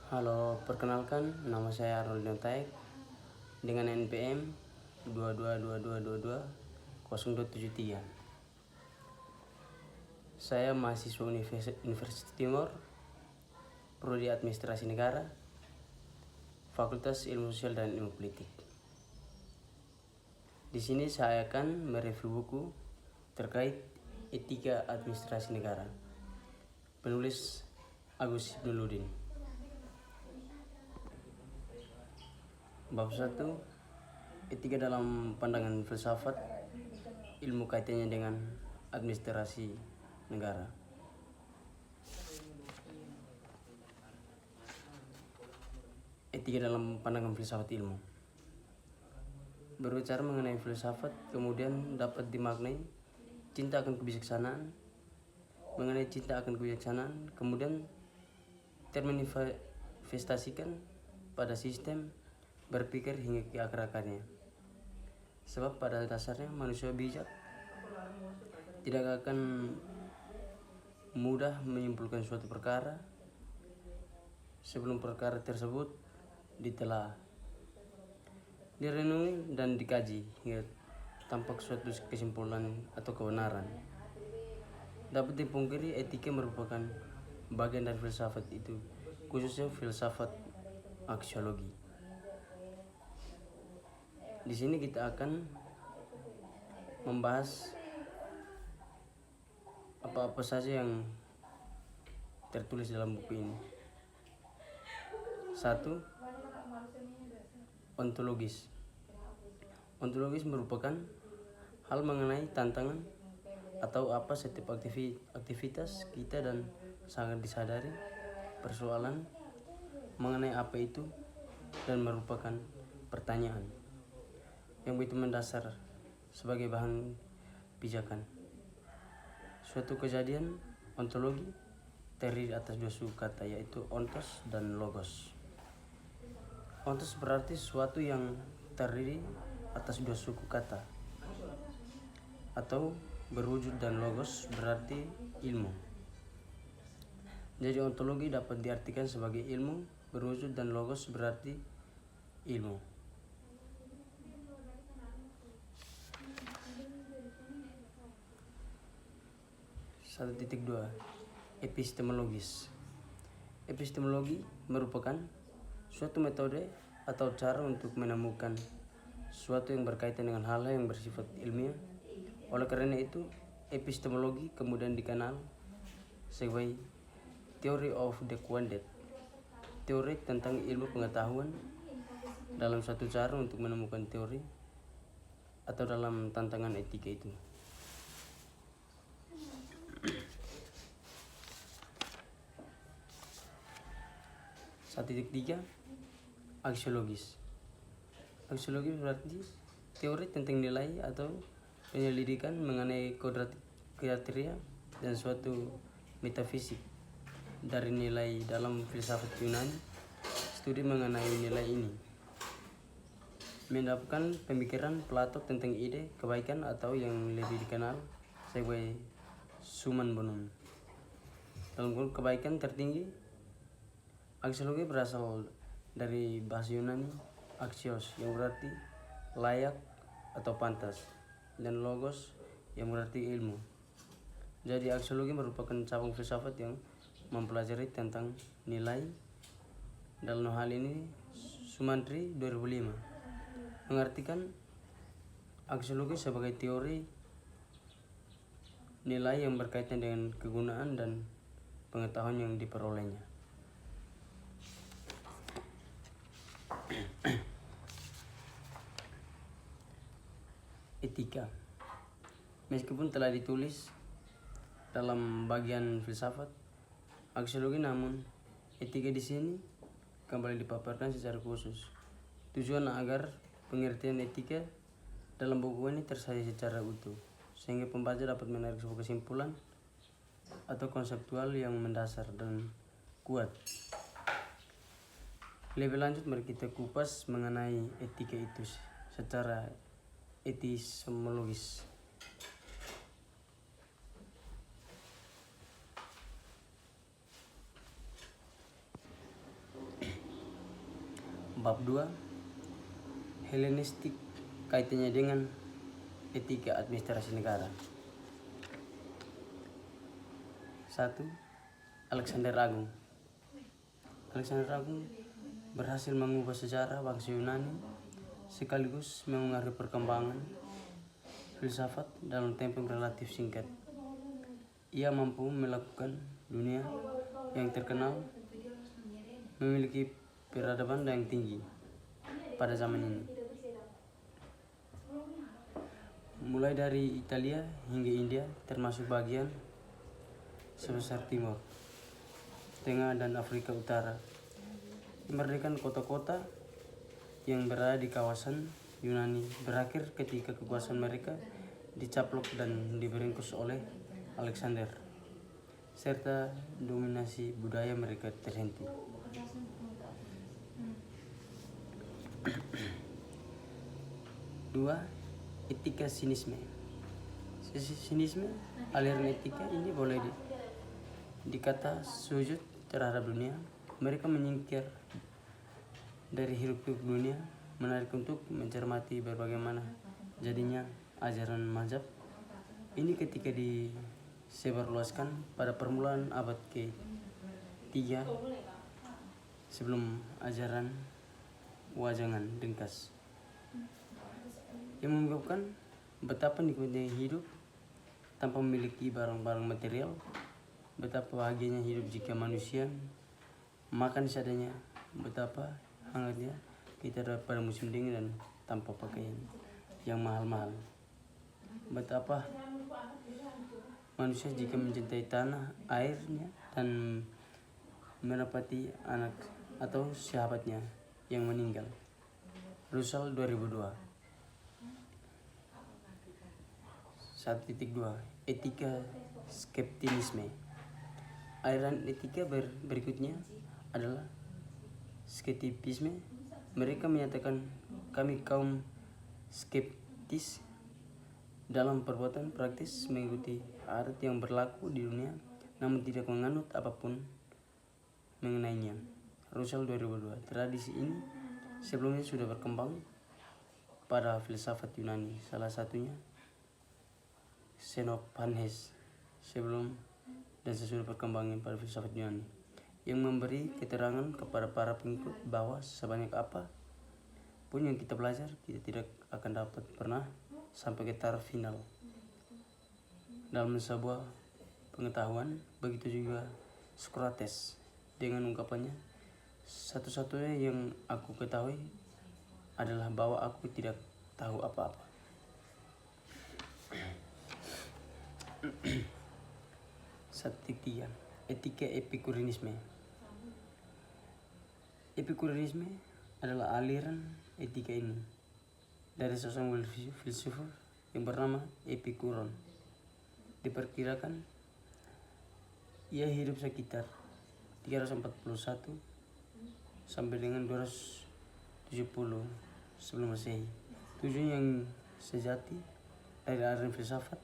Halo, perkenalkan nama saya Arnold Taek dengan NPM 222222 Saya mahasiswa Universitas Timur, Prodi Administrasi Negara, Fakultas Ilmu Sosial dan Ilmu Politik. Di sini saya akan mereview buku terkait etika administrasi negara. Penulis Agus Ibnuludin. Bab 1, etika dalam pandangan filsafat, ilmu kaitannya dengan administrasi negara. Etika dalam pandangan filsafat ilmu. Berbicara mengenai filsafat, kemudian dapat dimaknai cinta akan kebijaksanaan. Mengenai cinta akan kebijaksanaan, kemudian termanifestasikan pada sistem berpikir hingga ke akar-akarnya. Sebab pada dasarnya manusia bijak tidak akan mudah menyimpulkan suatu perkara sebelum perkara tersebut ditelaah, direnungi dan dikaji hingga tampak suatu kesimpulan atau kebenaran. Dapat dipungkiri etika merupakan bagian dari filsafat itu, khususnya filsafat aksiologi. Di sini kita akan membahas apa-apa saja yang tertulis dalam buku ini. 1. Ontologis. Ontologis merupakan hal mengenai tantangan atau apa setiap aktivitas kita dan sangat disadari persoalan mengenai apa itu dan merupakan pertanyaan yang begitu mendasar sebagai bahan pijakan. Suatu kejadian ontologi terdiri atas dua suku kata, yaitu ontos dan logos. Ontos berarti sesuatu yang terdiri atas dua suku kata atau berwujud, dan logos berarti ilmu. Jadi ontologi dapat diartikan sebagai ilmu berwujud dan logos berarti ilmu. 1.2 Epistemologis. Epistemologi merupakan suatu metode atau cara untuk menemukan sesuatu yang berkaitan dengan hal yang bersifat ilmiah. Oleh karena itu, epistemologi kemudian dikenal sebagai theory of the quantity, teori tentang ilmu pengetahuan dalam suatu cara untuk menemukan teori atau dalam tantangan etika itu. Tiga, aksiologis. Aksiologi berarti teori tentang nilai atau penyelidikan mengenai kriteria dan suatu metafisik dari nilai. Dalam filsafat Yunani, studi mengenai nilai ini mendapatkan pemikiran Plato tentang ide kebaikan atau yang lebih dikenal sebagai summum bonum. Dalam kebaikan tertinggi, aksiologi berasal dari bahasa Yunani axios yang berarti layak atau pantas, dan logos yang berarti ilmu. Jadi aksiologi merupakan cabang filsafat yang mempelajari tentang nilai. Dalam hal ini Sumantri 2005 mengartikan aksiologi sebagai teori nilai yang berkaitan dengan kegunaan dan pengetahuan yang diperolehnya. Etika. Meskipun telah ditulis dalam bagian filsafat aksiologi, namun etika di sini kembali dipaparkan secara khusus. Tujuan agar pengertian etika dalam buku ini tersaji secara utuh, sehingga pembaca dapat menarik sebuah kesimpulan atau konseptual yang mendasar dan kuat. Lebih lanjut, mari kita kupas mengenai etika itu secara epistemologis. Bab 2, Helenistik, kaitannya dengan etika administrasi negara. 1. Alexander Agung. Alexander Agung berhasil mengubah sejarah bangsa Yunani sekaligus mengaruhi perkembangan filsafat dalam tempo yang relatif singkat. Ia mampu melakukan dunia yang terkenal memiliki peradaban yang tinggi pada zaman ini. Mulai dari Italia hingga India, termasuk bagian sebesar Timur Tengah dan Afrika Utara. Kemerdekaan kota-kota yang berada di kawasan Yunani berakhir ketika kekuasaan mereka dicaplok dan diberingkus oleh Alexander, serta dominasi budaya mereka terhenti. 2. Etika sinisme. Sinisme, aliran etika ini boleh dikata sujud terhadap dunia. Mereka menyingkir dari hidup dunia, menarik untuk mencermati berbagai mana jadinya ajaran mazhab. Ini ketika disebarluaskan pada permulaan abad ke-3 sebelum ajaran wajangan ringkas, yang mengungkapkan betapa nikmatnya hidup tanpa memiliki barang-barang material, betapa bahagianya hidup jika manusia makan seadanya, betapa hangatnya kita pada musim dingin dan tanpa pakaian yang mahal-mahal, betapa manusia jika mencintai tanah airnya dan menepati anak atau sahabatnya yang meninggal. Russell 2002. 1.2. Etika skeptisisme. Aliran etika berikutnya adalah skeptisisme. Mereka menyatakan kami kaum skeptis dalam perbuatan praktis mengikuti adat yang berlaku di dunia, namun tidak menganut apapun mengenainya. Russell 2002. Tradisi ini sebelumnya sudah berkembang pada filsafat Yunani, salah satunya Xenophanes sebelum dan sesudah perkembangan pada filsafat Yunani, yang memberi keterangan kepada para pengikut bahwa sebanyak apa pun yang kita belajar, kita tidak akan dapat pernah sampai ke taraf final dalam sebuah pengetahuan. Begitu juga Socrates dengan ungkapannya, satu-satunya yang aku ketahui adalah bahwa aku tidak tahu apa-apa. 1.3. Etika epikureanisme. Epikureanisme adalah aliran etika ini dari seorang filsuf yang bernama Epikuron. Diperkirakan ia hidup sekitar 341 sampai dengan 270 sebelum Masehi. Tujuan yang sejati dari aliran filsafat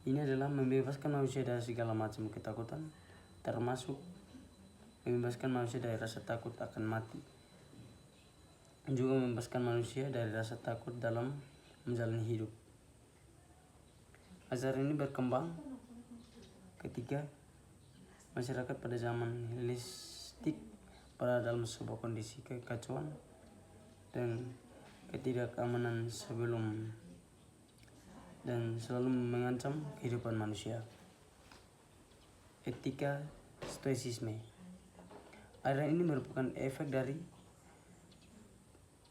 ini adalah membebaskan manusia dari segala macam ketakutan, termasuk membebaskan manusia dari rasa takut akan mati, juga membebaskan manusia dari rasa takut dalam menjalani hidup. Ajaran ini berkembang ketika masyarakat pada zaman Helenistik pada dalam sebuah kondisi kekacauan dan ketidakamanan sebelum dan selalu mengancam kehidupan manusia. Etika stoicisme. Aliran ini merupakan efek dari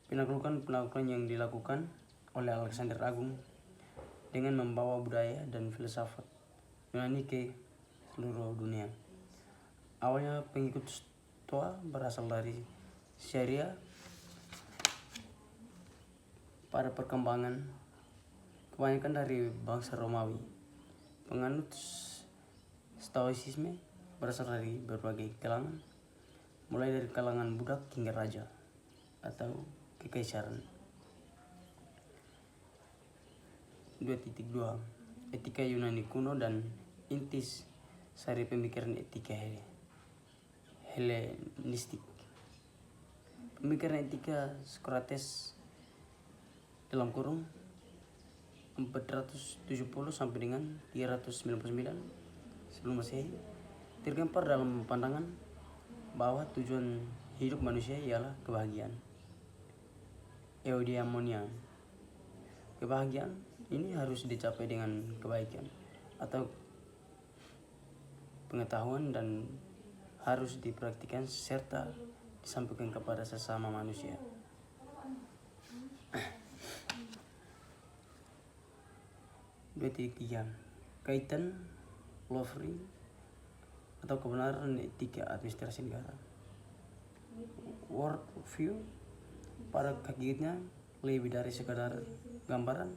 penaklukan yang dilakukan oleh Alexander Agung dengan membawa budaya dan filsafat Yunani ke seluruh dunia. Awalnya pengikut Stoa berasal dari Syria. Pada perkembangan kebanyakan dari bangsa Romawi. Penganut Stoicisme berasal dari berbagai kalangan, mulai dari kalangan budak hingga raja atau kekaisaran. 2.2. Etika Yunani kuno dan intis sari pemikiran etika Helenistik. Pemikiran etika Socrates dalam kurung 470 sampai dengan 399 sebelum Masehi tergempar dalam pandangan bahwa tujuan hidup manusia ialah kebahagiaan. Eudaimonia. Kebahagiaan ini harus dicapai dengan kebaikan atau pengetahuan dan harus dipraktikkan serta disampaikan kepada sesama manusia. Tiga, kaitan Lovery atau kebenaran etika administrasi negara. Worldview pada hakikatnya lebih dari sekadar gambaran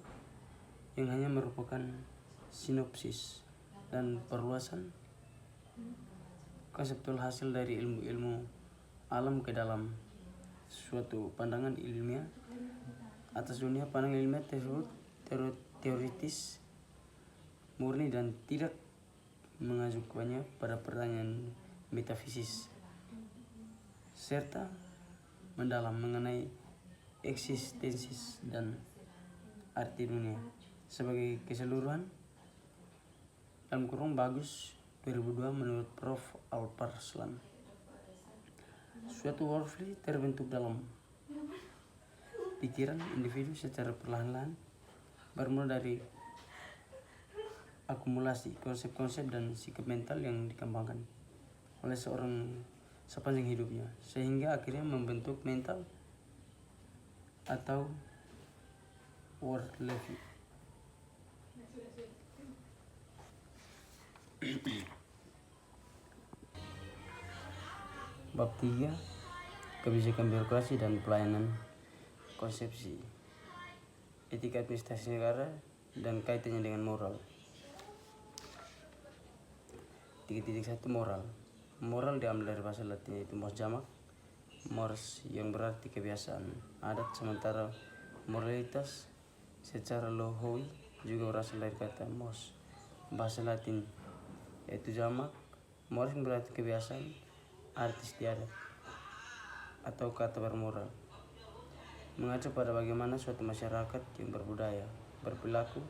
yang hanya merupakan sinopsis dan perluasan konseptual hasil dari ilmu-ilmu alam ke dalam suatu pandangan ilmiah atas dunia. Pandangan ilmiah tersebut teoritis, murni dan tidak mengajukannya pada pertanyaan metafisis serta mendalam mengenai eksistensi dan arti dunia sebagai keseluruhan. Dalam kurung bagus 2002 menurut Prof. Alparslan. Suatu worldview terbentuk dalam pikiran individu secara perlahan-lahan bermula dari akumulasi konsep-konsep dan sikap mental yang dikembangkan oleh seorang sepanjang hidupnya sehingga akhirnya membentuk mental atau worldview. Bab 3, kebijakan birokrasi dan pelayanan konsepsi etika administrasi negara dan kaitannya dengan moral. 3.1 Moral. Moral diambil dari bahasa Latin yaitu mos jamak, mors yang berarti kebiasaan adat, sementara moralitas secara lohowi juga berasal dari kata mos bahasa Latin yaitu jamak, mors yang berarti kebiasaan arti istiadat atau kata bermoral, mengacu pada bagaimana suatu masyarakat yang berbudaya berperilaku.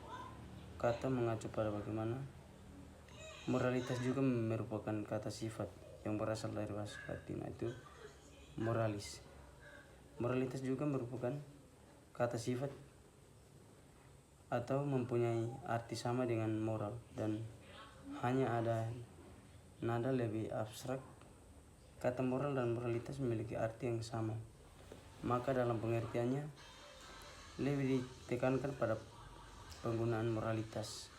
Kata mengacu pada bagaimana. Moralitas juga merupakan kata sifat yang berasal dari bahasa Latin yaitu moralis. Moralitas juga merupakan kata sifat atau mempunyai arti sama dengan moral dan hanya ada nada lebih abstrak. Kata moral dan moralitas memiliki arti yang sama, maka dalam pengertiannya lebih ditekankan pada penggunaan moralitas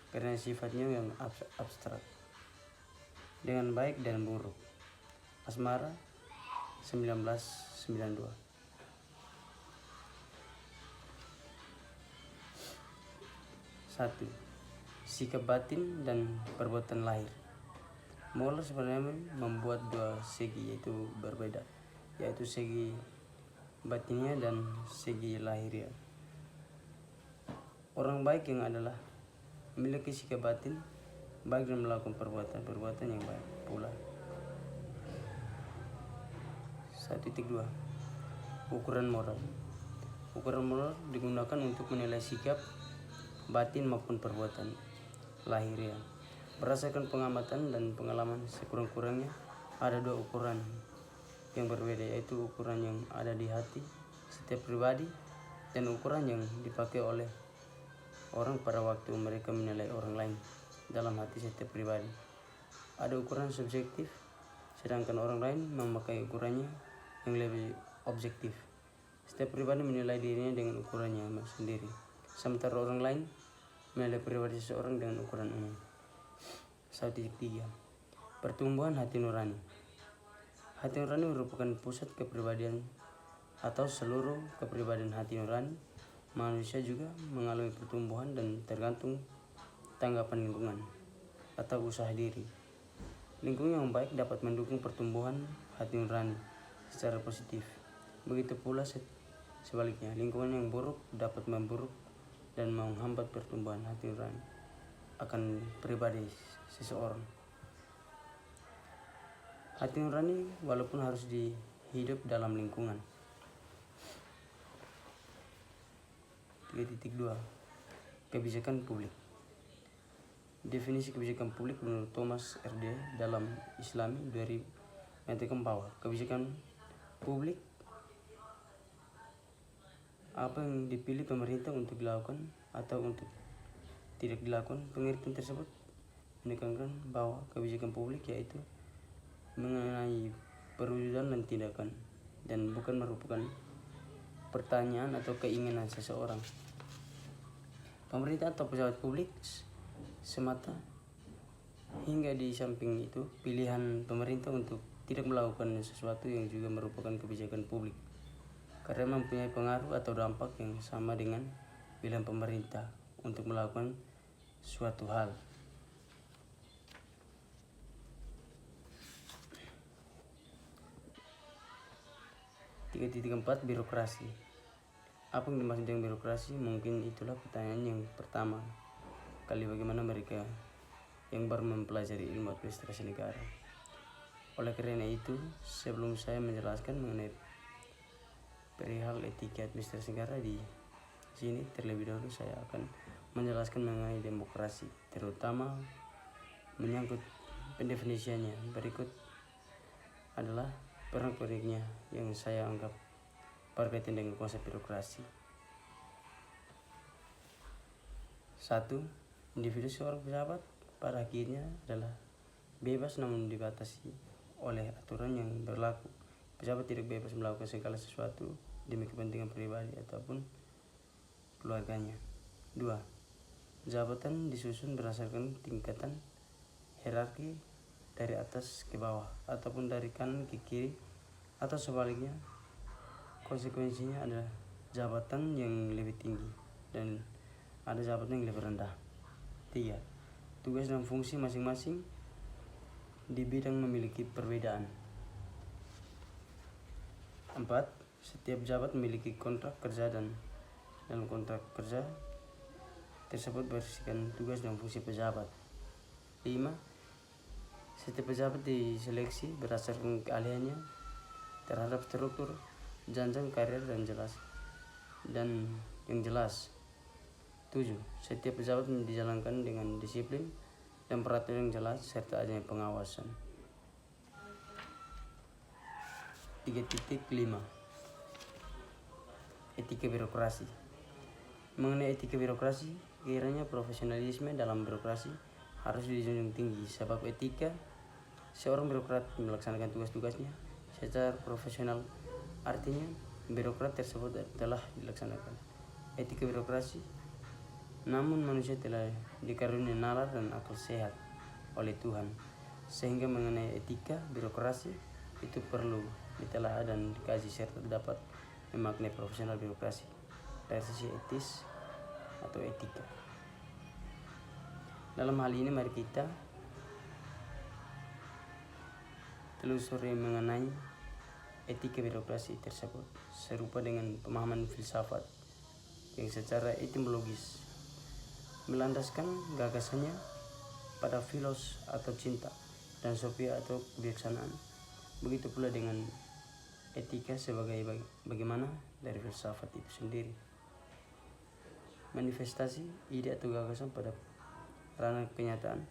karena sifatnya yang abstrak dengan baik dan buruk. Asmara 1992. 1. Sikap batin dan perbuatan lahir. Moral sebenarnya membuat dua segi yaitu berbeda, yaitu segi batinnya dan segi lahiriah. Orang baik yang adalah memiliki sikap batin baik dan melakukan perbuatan yang baik pula. 1.2 Ukuran moral. Ukuran moral digunakan untuk menilai sikap batin maupun perbuatan lahiriah. Berdasarkan pengamatan dan pengalaman, sekurang-kurangnya ada dua ukuran yang berbeda, yaitu ukuran yang ada di hati setiap pribadi dan ukuran yang dipakai oleh orang pada waktu mereka menilai orang lain dalam hati setiap pribadi. Ada ukuran subjektif, sedangkan orang lain memakai ukurannya yang lebih objektif. Setiap pribadi menilai dirinya dengan ukurannya sendiri, sementara orang lain menilai pribadi seseorang dengan ukuran umum. 1.3 Pertumbuhan hati nurani. Hati nurani merupakan pusat kepribadian atau seluruh kepribadian hati nurani. Manusia juga mengalami pertumbuhan dan tergantung tanggapan lingkungan atau usaha diri. Lingkungan yang baik dapat mendukung pertumbuhan hati nurani secara positif. Begitu pula sebaliknya, lingkungan yang buruk dapat memburuk dan menghambat pertumbuhan hati nurani akan pribadi seseorang. Hati nurani walaupun harus hidup dalam lingkungan. 3.2 Kebijakan publik. Definisi kebijakan publik menurut Thomas R.D. dalam Islami 2000 mengatakan bahwa kebijakan publik apa yang dipilih pemerintah untuk dilakukan atau untuk tidak dilakukan. Pengertian tersebut menekankan bahwa kebijakan publik yaitu mengenai perwujudan dan tindakan dan bukan merupakan pertanyaan atau keinginan seseorang, pemerintah atau pejabat publik semata. Hingga di samping itu, pilihan pemerintah untuk tidak melakukan sesuatu yang juga merupakan kebijakan publik karena mempunyai pengaruh atau dampak yang sama dengan pilihan pemerintah untuk melakukan suatu hal. Keempat, birokrasi. Apa yang dimaksud dengan birokrasi? Mungkin itulah pertanyaan yang pertama kali bagaimana mereka yang baru mempelajari ilmu administrasi negara. Oleh karena itu, sebelum saya menjelaskan mengenai perihal etika administrasi negara di sini, terlebih dahulu saya akan menjelaskan mengenai demokrasi, terutama menyangkut pendefinisiannya. Berikut adalah pernak-perniknya yang saya anggap berkaitan dengan konsep birokrasi. 1. Individu seorang pejabat pada akhirnya adalah bebas namun dibatasi oleh aturan yang berlaku. Pejabat tidak bebas melakukan segala sesuatu demi kepentingan pribadi ataupun keluarganya. 2. Jabatan disusun berdasarkan tingkatan hierarki dari atas ke bawah ataupun dari kanan ke kiri atau sebaliknya. Konsekuensinya adalah jabatan yang lebih tinggi dan ada jabatan yang lebih rendah. 3. Tugas dan fungsi masing-masing di bidang memiliki perbedaan. 4. Setiap jabat memiliki kontrak kerja dan dalam kontrak kerja tersebut berisikan tugas dan fungsi pejabat. 5. Setiap pejabat diseleksi berdasarkan keahliannya terhadap struktur jenjang karir dan yang jelas. 7. Setiap pejabat dijalankan dengan disiplin dan peraturan yang jelas serta adanya pengawasan. 3.5 Etika birokrasi. Mengenai etika birokrasi, kiranya profesionalisme dalam birokrasi harus dijunjung tinggi, sebab etika seorang birokrat melaksanakan tugas-tugasnya secara profesional, artinya birokrat tersebut telah dilaksanakan etika birokrasi. Namun manusia telah dikaruniai nalar dan akal sehat oleh Tuhan, sehingga mengenai etika birokrasi itu perlu ditelaah dan dikaji serta dapat memaknai profesional birokrasi dari sisi etis atau etika. Dalam hal ini mari kita telusuri mengenai etika birokrasi tersebut serupa dengan pemahaman filsafat yang secara etimologis melandaskan gagasannya pada philos atau cinta dan sophia atau kebijaksanaan. Begitu pula dengan etika sebagai bagaimana dari filsafat itu sendiri. Manifestasi ide atau gagasan pada ranah kenyataan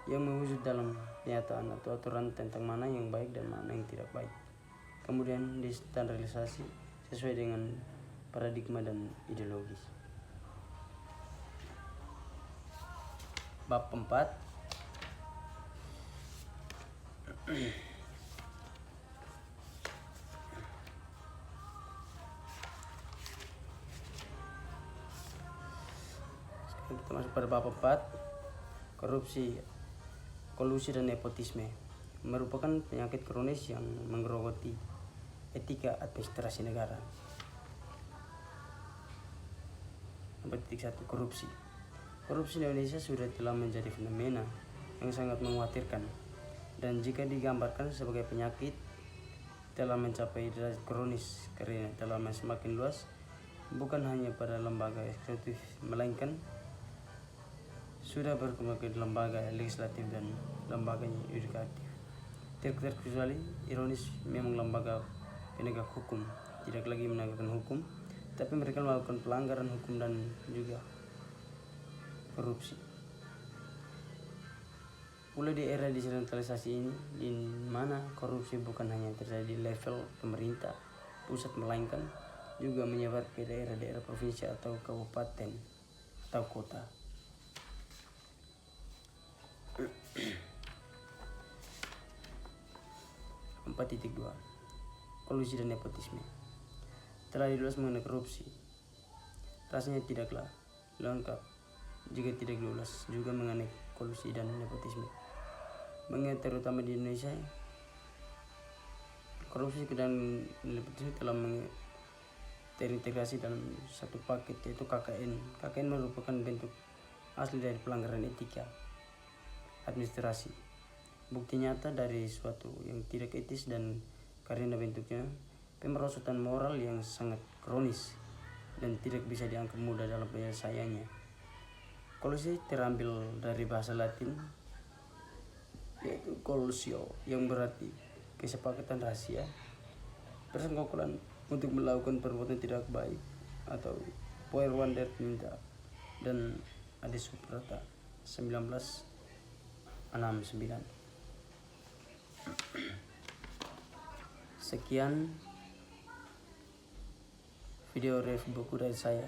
yang mewujud dalam kenyataan atau aturan tentang mana yang baik dan mana yang tidak baik. Kemudian distandarisasi sesuai dengan paradigma dan ideologis. Bab 4. Kita masuk pada bab 4. Korupsi, kolusi dan nepotisme merupakan penyakit kronis yang menggerogoti etika administrasi negara. 1. Korupsi. Korupsi di Indonesia sudah telah menjadi fenomena yang sangat mengkhawatirkan, dan jika digambarkan sebagai penyakit telah mencapai derajat kronis karena telah semakin luas, bukan hanya pada lembaga eksekutif melainkan sudah berkembang ke lembaga legislatif dan lembaga yudikatif. terkecuali ironis memang lembaga penegak hukum tidak lagi menegakkan hukum, tapi mereka melakukan pelanggaran hukum dan juga korupsi. Mulai di era desentralisasi ini, di mana korupsi bukan hanya terjadi di level pemerintah pusat, melainkan juga menyebar ke daerah-daerah provinsi atau kabupaten atau kota. 4.2 Kolusi dan nepotisme. Telah diulas mengenai korupsi, rasanya tidaklah lengkap jika tidak diulas juga mengenai kolusi dan nepotisme. Mengingat terutama di Indonesia, korupsi dan nepotisme telah terintegrasi dalam satu paket, yaitu KKN. KKN merupakan bentuk asli dari pelanggaran etika administrasi, bukti nyata dari suatu yang tidak etis, dan karena bentuknya pemerosotan moral yang sangat kronis dan tidak bisa dianggap mudah dalam penyelesaiannya. Kolusi terambil dari bahasa Latin yaitu colusio, yang berarti kesepakatan rahasia, persenggokolan untuk melakukan perbuatan tidak baik, atau Poerwander Minta dan Ade Suprata 1969. Sekian video review buku dari saya.